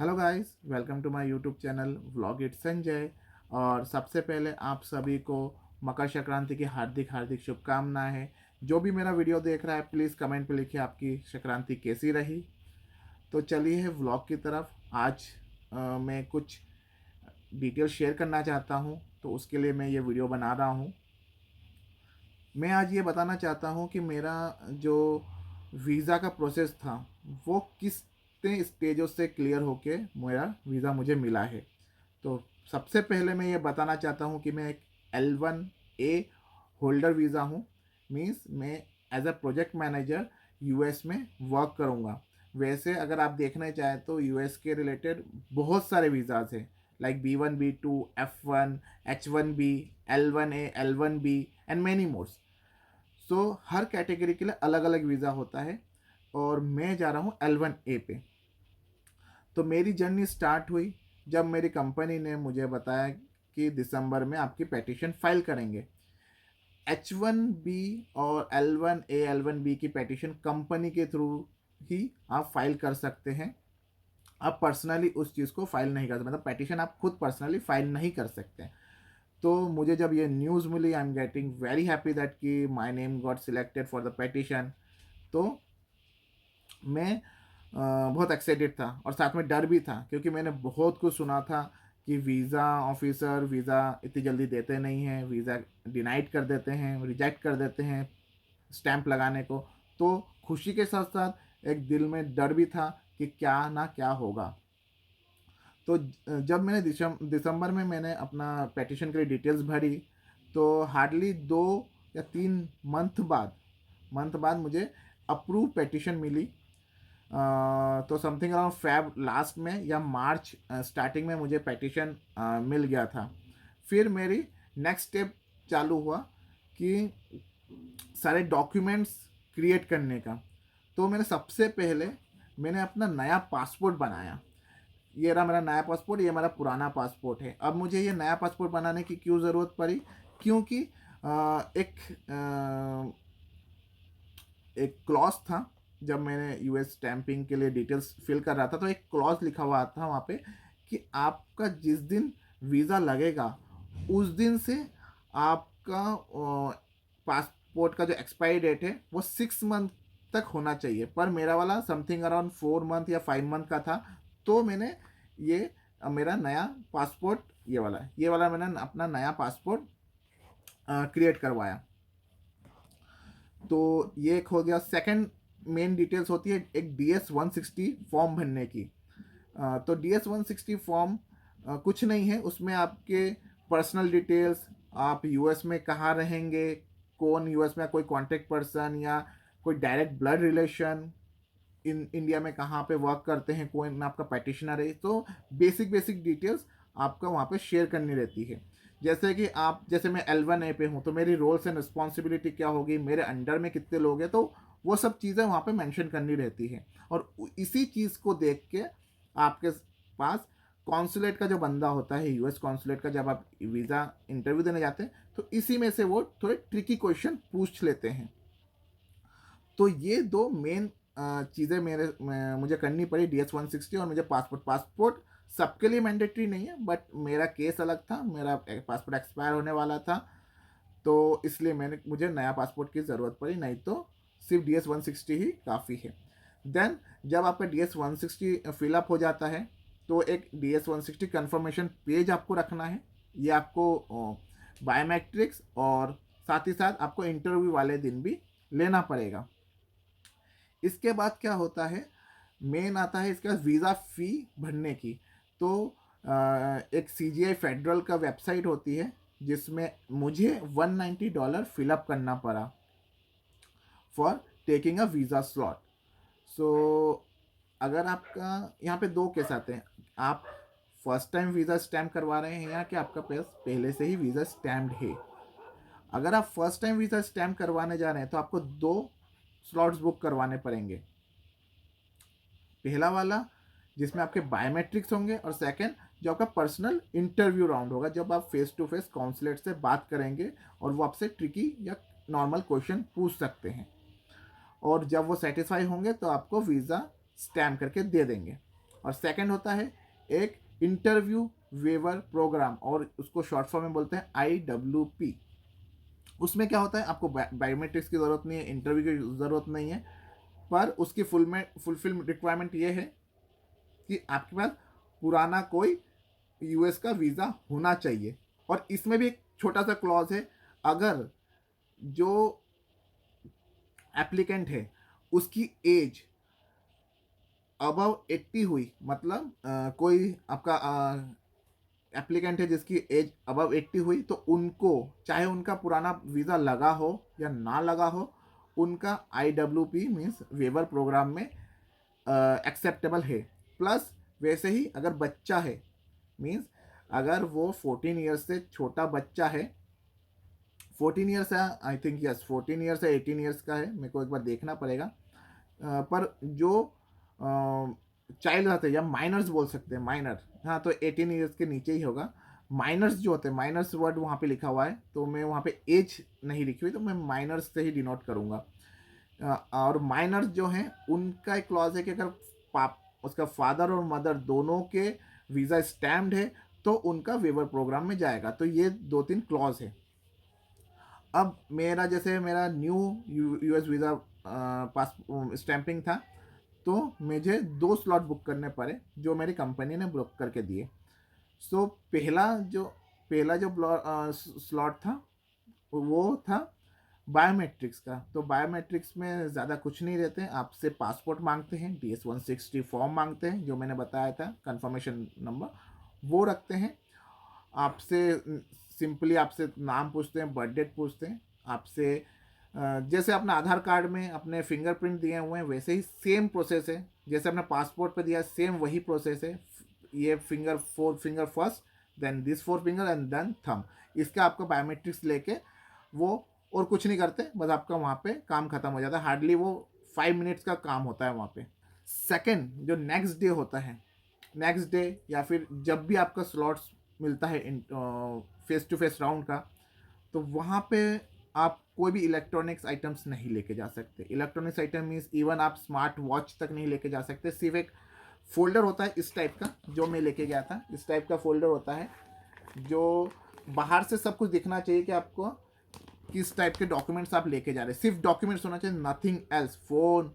Hello guys, welcome to my YouTube channel vlog it Sanjay. और सबसे पहले आप सभी को मकर संक्रांति की हार्दिक हार्दिक शुभकामनाएं हैं। जो भी मेरा वीडियो देख रहा है प्लीज़ कमेंट पे लिखिए आपकी संक्रांति कैसी रही। तो चलिए व्लॉग की तरफ। आज मैं कुछ डिटेल शेयर करना चाहता हूँ, तो उसके लिए मैं ये वीडियो बना रहा हूँ। मैं आज ये बताना चाहता हूँ कि मेरा जो वीज़ा का प्रोसेस था वो कितने स्टेजों से क्लियर होके मेरा वीज़ा मुझे मिला है। तो सबसे पहले मैं ये बताना चाहता हूँ कि मैं एक L1A होल्डर वीज़ा हूँ। मीन्स मैं as a project manager US में वर्क करूँगा। वैसे अगर आप देखना चाहें तो यूएस के रिलेटेड बहुत सारे वीज़ाज़ हैं, like B1 B2 F1 H1B L1A L1B and many mores. So हर कैटेगरी के लिए अलग अलग वीज़ा होता है और मैं जा रहा हूँ L1A पे। तो मेरी जर्नी स्टार्ट हुई जब मेरी कंपनी ने मुझे बताया कि दिसंबर में आपकी पेटिशन फाइल करेंगे। H1B और L1A L1B की पेटिशन कंपनी के थ्रू ही आप फाइल कर सकते हैं। आप पर्सनली उस चीज़ को फाइल नहीं कर सकते, मतलब पेटिशन आप खुद पर्सनली फाइल नहीं कर सकते। तो मुझे जब ये न्यूज़ मिली, I am getting very happy that कि my name got selected for the petition. तो मैं बहुत एक्साइटेड था और साथ में डर भी था, क्योंकि मैंने बहुत कुछ सुना था कि वीज़ा ऑफिसर वीज़ा इतनी जल्दी देते नहीं हैं, वीज़ा डिनाइड कर देते हैं, रिजेक्ट कर देते हैं स्टैंप लगाने को। तो खुशी के साथ साथ एक दिल में डर भी था कि क्या ना क्या होगा। तो जब मैंने दिसंबर में मैंने अपना पेटिशन के लिए डिटेल्स भरी, तो हार्डली 2 या 3 मंथ बाद मुझे अप्रूव पेटिशन मिली। तो समथिंग अराउंड फेब लास्ट में या मार्च स्टार्टिंग में मुझे पेटिशन मिल गया था। फिर मेरी नेक्स्ट स्टेप चालू हुआ कि सारे डॉक्यूमेंट्स क्रिएट करने का। तो मैंने अपना नया पासपोर्ट बनाया। ये रहा मेरा नया पासपोर्ट, ये मेरा पुराना पासपोर्ट है। अब मुझे ये नया पासपोर्ट बनाने की क्यों ज़रूरत पड़ी? क्योंकि एक एक क्लॉज था। जब मैंने यूएस स्टैंपिंग के लिए डिटेल्स फिल कर रहा था तो एक क्लॉज लिखा हुआ था वहाँ पे कि आपका जिस दिन वीज़ा लगेगा उस दिन से आपका पासपोर्ट का जो एक्सपायरी डेट है वो 6 मंथ तक होना चाहिए। पर मेरा वाला समथिंग अराउंड 4 मंथ या 5 मंथ का था। तो मैंने ये मेरा नया पासपोर्ट ये वाला मैंने अपना नया पासपोर्ट क्रिएट करवाया। तो ये एक हो गया। सेकंड मेन डिटेल्स होती है एक DS-160 फॉर्म भरने की। तो DS-160 फॉर्म कुछ नहीं है, उसमें आपके पर्सनल डिटेल्स, आप यूएस में कहाँ रहेंगे, कौन यूएस में कोई कॉन्टेक्ट पर्सन या कोई direct blood relation in India में कहाँ पे वर्क करते हैं, कौन आपका पैटिशनर है। तो बेसिक बेसिक डिटेल्स आपका वहाँ पे शेयर करनी रहती है। जैसे मैं L1A पे हूँ तो मेरी रोल्स एंड रिस्पॉन्सिबिलिटी क्या होगी, मेरे अंडर में कितने लोग हैं, तो वो सब चीज़ें वहाँ पे मेंशन करनी रहती है। और इसी चीज़ को देख के आपके पास कॉन्सुलेट का जो बंदा होता है, यूएस कॉन्सुलेट का, जब आप वीज़ा इंटरव्यू देने जाते हैं तो इसी में से वो थोड़े ट्रिकी क्वेश्चन पूछ लेते हैं। तो ये दो मेन चीज़ें मुझे करनी पड़ी, DS-160 और मुझे पासपोर्ट सबके लिए मैंडेटरी नहीं है, बट मेरा केस अलग था, मेरा पासपोर्ट एक्सपायर होने वाला था। तो इसलिए मुझे नया पासपोर्ट की ज़रूरत पड़ी, नहीं तो सिर्फ DS-160 ही काफ़ी है। देन जब आपका DS-160 फिलअप हो जाता है तो एक DS-160 कन्फर्मेशन पेज आपको रखना है। ये आपको बायोमेट्रिक्स और साथ ही साथ आपको इंटरव्यू वाले दिन भी लेना पड़ेगा। इसके बाद क्या होता है, मेन आता है इसके बाद वीज़ा फ़ी भरने की। तो एक CGI फेडरल का वेबसाइट होती है जिसमें मुझे $190 फिलअप करना पड़ा for taking a visa slot. So अगर आपका यहाँ पे दो केस आते हैं, आप फर्स्ट टाइम वीज़ा स्टैम्प करवा रहे हैं या कि आपका पास पहले से ही वीज़ा स्टैम्प्ड है। अगर आप फर्स्ट टाइम वीज़ा स्टैम्प करवाने जा रहे हैं तो आपको 2 स्लॉट्स बुक करवाने पड़ेंगे। पहला वाला जिसमें आपके बायोमेट्रिक्स होंगे और सेकंड जो आपका पर्सनल इंटरव्यू राउंड होगा, जब आप फेस टू फेस कॉन्सुलेट से बात करेंगे और वो आपसे ट्रिकी या नॉर्मल क्वेश्चन पूछ सकते हैं। और जब वो सेटिस्फाई होंगे तो आपको वीज़ा स्टैम्प करके दे देंगे। और सेकंड होता है एक इंटरव्यू वेवर प्रोग्राम, और उसको शॉर्ट फॉर्म में बोलते हैं IWP। उसमें क्या होता है, आपको बायोमेट्रिक्स की ज़रूरत नहीं है, इंटरव्यू की ज़रूरत नहीं है, पर उसकी फुलफिल रिक्वायरमेंट ये है कि आपके पास पुराना कोई US का वीज़ा होना चाहिए। और इसमें भी एक छोटा सा क्लॉज है, अगर जो एप्लीकेंट है उसकी एज अबव 80 हुई, मतलब कोई आपका एप्लीकेंट है जिसकी एज अबव 80 हुई, तो उनको चाहे उनका पुराना वीज़ा लगा हो या ना लगा हो, उनका IWP मीन्स वेवर प्रोग्राम में एक्सेप्टेबल है। प्लस वैसे ही अगर बच्चा है, मीन्स अगर वो 14 ईयर्स से छोटा बच्चा है, 14 ईयर्स है आई थिंक, यस 14 ईयर्स है, 18 ईयर्स का है, मेरे को एक बार देखना पड़ेगा, पर जो चाइल्ड रहते हैं या माइनर्स बोल सकते हैं, माइनर, हाँ तो 18 ईयर्स के नीचे ही होगा। माइनर्स जो होते हैं, माइनर्स वर्ड वहाँ पे लिखा हुआ है, तो मैं वहाँ पे एज नहीं लिखी हुई, तो मैं माइनर्स से ही डिनोट करूँगा। और माइनर्स जो हैं उनका एक क्लॉज है कि अगर पाप उसका फादर और मदर दोनों के वीज़ा स्टैम्प्ड है तो उनका वेवर प्रोग्राम में जाएगा। तो ये 2-3 क्लॉज है। अब मेरा जैसे मेरा न्यू US वीज़ा पास स्टैंपिंग था, तो मुझे 2 स्लॉट बुक करने पड़े जो मेरी कंपनी ने बुक करके दिए। सो पहला जो स्लॉट था वो था बायोमेट्रिक्स का। तो बायोमेट्रिक्स में ज़्यादा कुछ नहीं रहते हैं, आपसे पासपोर्ट मांगते हैं, DS-160 फॉर्म मांगते हैं जो मैंने बताया था, कंफर्मेशन नंबर वो रखते हैं आपसे। सिंपली आपसे नाम पूछते हैं, बर्थ डेट पूछते हैं आपसे, जैसे अपना आधार कार्ड में अपने फिंगरप्रिंट दिए हुए हैं वैसे ही सेम प्रोसेस है, जैसे अपने पासपोर्ट पे दिया सेम वही प्रोसेस है। ये 4 finger first, then this 4 finger and then thumb, इसका आपका बायोमेट्रिक्स लेके वो, और कुछ नहीं करते, बस आपका वहाँ पे काम खत्म हो जाता है। हार्डली वो 5 मिनट्स का काम होता है वहाँ पे। सेकंड जो नेक्स्ट डे होता है, नेक्स्ट डे या फिर जब भी आपका स्लॉट्स मिलता है फेस टू फेस राउंड का, तो वहाँ पे आप कोई भी इलेक्ट्रॉनिक्स आइटम्स नहीं लेके जा सकते। इलेक्ट्रॉनिक्स आइटम मीन्स इवन आप स्मार्ट वॉच तक नहीं लेके जा सकते। सिर्फ एक फोल्डर होता है इस टाइप का जो मैं लेके गया था, इस टाइप का फोल्डर होता है जो बाहर से सब कुछ दिखना चाहिए कि आपको किस टाइप के डॉक्यूमेंट्स आप लेके जा रहे हैं, सिर्फ डॉक्यूमेंट्स होना चाहिए, नथिंग एल्स। फ़ोन,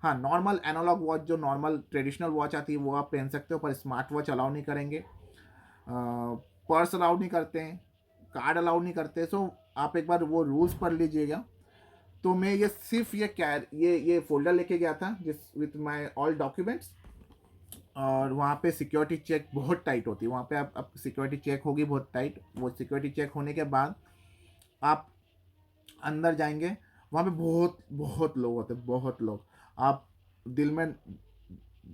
हाँ नॉर्मल एनालॉग वॉच जो नॉर्मल ट्रेडिशनल वॉच आती है वो आप पहन सकते हो, पर स्मार्ट वॉच अलाउ नहीं करेंगे, पर्स अलाउ नहीं करते हैं, कार्ड अलाउ नहीं करते। सो आप एक बार वो रूल्स पढ़ लीजिएगा। तो मैं ये सिर्फ ये फोल्डर लेके गया था जिस विथ माय ऑल डॉक्यूमेंट्स। और वहाँ पे सिक्योरिटी चेक बहुत टाइट होती है, वहाँ पे आप सिक्योरिटी चेक होगी बहुत टाइट। वो सिक्योरिटी चेक होने के बाद आप अंदर जाएंगे, वहाँ पे बहुत बहुत लोग होते हैं, बहुत लोग। आप दिल में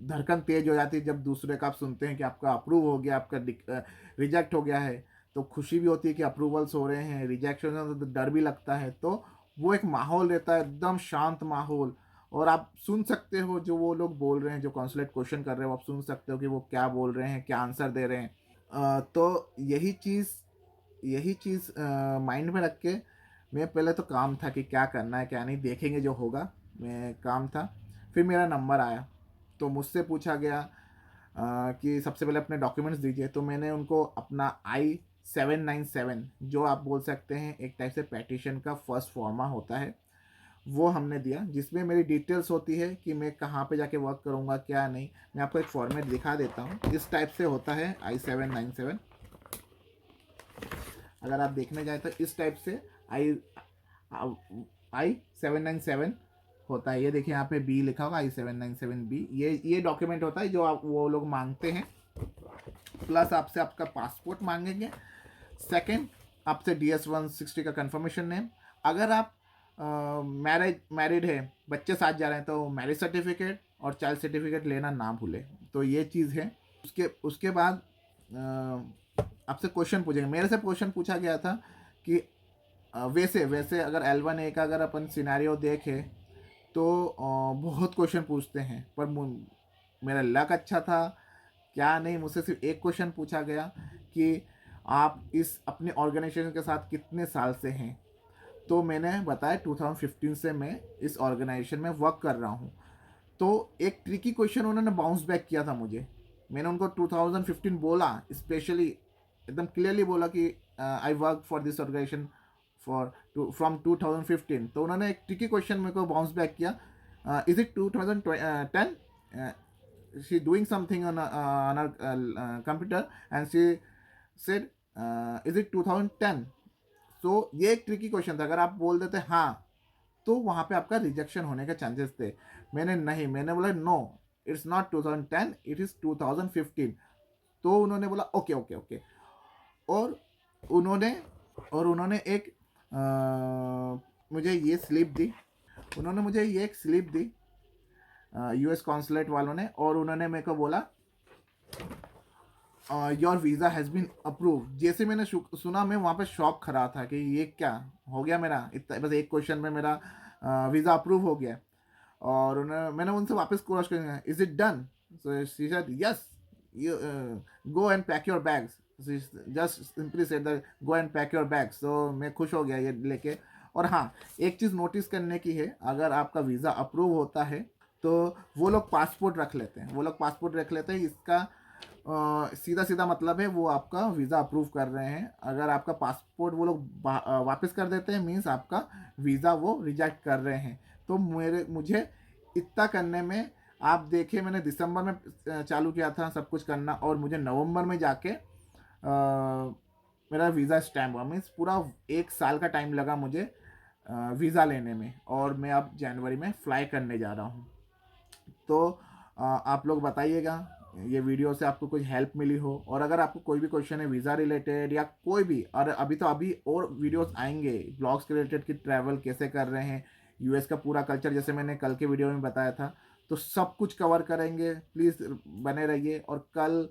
धड़कन तेज हो जाती है जब दूसरे का आप सुनते हैं कि आपका अप्रूव हो गया, आपका रिजेक्ट हो गया है। तो खुशी भी होती है कि अप्रूवल्स हो रहे हैं, रिजेक्शन हो तो डर भी लगता है। तो वो एक माहौल रहता है, एकदम शांत माहौल, और आप सुन सकते हो जो वो लोग बोल रहे हैं, जो कॉन्सुलेट क्वेश्चन कर रहे हो, आप सुन सकते हो कि वो क्या बोल रहे हैं, क्या आंसर दे रहे हैं। तो यही चीज़ माइंड में रख के मैं पहले तो काम था कि क्या करना है क्या नहीं, देखेंगे जो होगा, मैं काम था। फिर मेरा नंबर आया तो मुझसे पूछा गया कि सबसे पहले अपने डॉक्यूमेंट्स दीजिए। तो मैंने उनको अपना I-797, जो आप बोल सकते हैं एक टाइप से पेटिशन का फर्स्ट फॉर्मा होता है, वो हमने दिया, जिसमें मेरी डिटेल्स होती है कि मैं कहाँ पे जाके वर्क करूँगा क्या नहीं। मैं आपको एक फॉर्मेट दिखा देता हूँ, इस टाइप से होता है I-797। अगर आप देखने जाए तो इस टाइप से I-797 होता है। ये देखिए यहाँ पे बी लिखा होगा, I-797B। ये डॉक्यूमेंट होता है जो आप वो लोग मांगते हैं। प्लस आपसे आपका पासपोर्ट मांगेंगे। सेकंड, आपसे DS-160 का कंफर्मेशन नेम। अगर आप मैरिड है, बच्चे साथ जा रहे हैं, तो मैरिज सर्टिफिकेट और चाइल्ड सर्टिफिकेट लेना ना भूले। तो ये चीज़ है। उसके बाद आपसे क्वेश्चन पूछेंगे। मेरे से क्वेश्चन पूछा गया था कि वैसे अगर L1A का अगर अपन सिनेरियो देखें तो बहुत क्वेश्चन पूछते हैं, पर मेरा लक अच्छा था क्या नहीं, मुझसे सिर्फ एक क्वेश्चन पूछा गया कि आप इस अपने ऑर्गेनाइजेशन के साथ कितने साल से हैं। तो मैंने बताया 2015 से मैं इस ऑर्गेनाइजेशन में वर्क कर रहा हूँ। तो एक ट्रिकी क्वेश्चन उन्होंने बाउंस बैक किया था मुझे। मैंने उनको 2015 बोला, स्पेशली एकदम क्लियरली बोला कि I work for this organization for from 2015। तो उन्होंने एक ट्रिकी क्वेश्चन मेरे को बाउंस बैक किया, is it 2010? She doing something on computer and she said is it 2010? So ये एक ट्रिकी क्वेश्चन था। अगर आप बोल देते हाँ, तो वहाँ पे आपका रिजेक्शन होने के चांसेस थे। मैंने बोला no, it's not 2010, it is 2015। तो उन्होंने बोला ओके ओके ओके। और उन्होंने उन्होंने एक मुझे ये स्लिप दी। उन्होंने मुझे ये एक स्लिप दी यूएस कॉन्सुलेट वालों ने, और उन्होंने मेरे को बोला your visa has been approve. जैसे मैंने सुना, मैं वहाँ पे शॉक खड़ा था कि ये क्या हो गया मेरा, इतना बस एक क्वेश्चन में मेरा वीज़ा अप्रूव हो गया। और मैंने उनसे वापस क्रॉस कर, is it done? So she said yes, you go and pack your bags. Just simply said that go and pack your bags. तो मैं खुश हो गया ये लेके। और हाँ, एक चीज़ नोटिस करने की है, अगर आपका वीज़ा अप्रूव होता है तो वो लोग पासपोर्ट रख लेते हैं, इसका सीधा सीधा मतलब है वो आपका वीज़ा अप्रूव कर रहे हैं। अगर आपका पासपोर्ट वो लोग वापस कर देते हैं, मीन्स आपका वीज़ा वो रिजेक्ट कर रहे हैं। तो मुझे इतना करने में, आप देखिए मैंने दिसंबर में चालू किया था सब कुछ करना, और मुझे नवंबर में जाके मेरा वीज़ा स्टैम्प हुआ। मीन्स पूरा 1 साल का टाइम लगा मुझे वीज़ा लेने में, और मैं अब जनवरी में फ्लाई करने जा रहा हूँ। तो आप लोग बताइएगा ये वीडियो से आपको कुछ हेल्प मिली हो। और अगर आपको कोई भी क्वेश्चन है वीज़ा रिलेटेड या कोई भी, और अभी और वीडियोस आएंगे ब्लॉग्स के रिलेटेड कि ट्रैवल कैसे कर रहे हैं, यूएस का पूरा कल्चर जैसे मैंने कल के वीडियो में बताया था, तो सब कुछ कवर करेंगे। प्लीज़ बने रहिए। और कल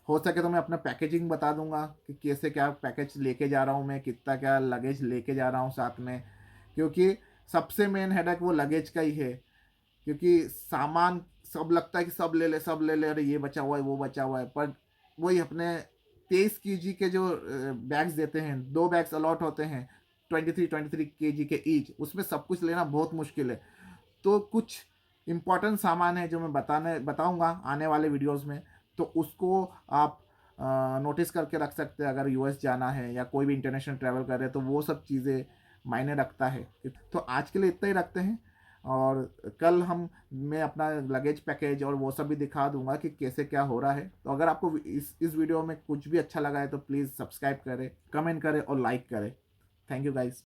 हो सके तो मैं अपना पैकेजिंग बता दूंगा कि कैसे क्या पैकेज लेके जा रहा हूँ मैं, कितना क्या लगेज लेके जा रहा हूँ साथ में, क्योंकि सबसे मेन हेडेक वो लगेज का ही है। क्योंकि सामान सब लगता है कि सब ले ले सब ले ले, अरे ये बचा हुआ है वो बचा हुआ है, पर वही अपने 23 kg के जो बैग्स देते हैं, 2 बैग्स अलॉट होते हैं 23 kg के ईच, उसमें सब कुछ लेना बहुत मुश्किल है। तो कुछ इम्पॉर्टेंट सामान है जो मैं बताऊंगा आने वाले वीडियोस में, तो उसको आप नोटिस करके रख सकते हैं। अगर यूएस जाना है या कोई भी इंटरनेशनल ट्रैवल कर रहे हैं तो वो सब चीज़ें मायने रखता है। तो आज के लिए इतना ही रखते हैं, और कल मैं अपना लगेज पैकेज और वो सब भी दिखा दूंगा कि कैसे क्या हो रहा है। तो अगर आपको इस वीडियो में कुछ भी अच्छा लगा है तो प्लीज़ सब्सक्राइब करें, कमेंट करें और लाइक करें। Thank you guys.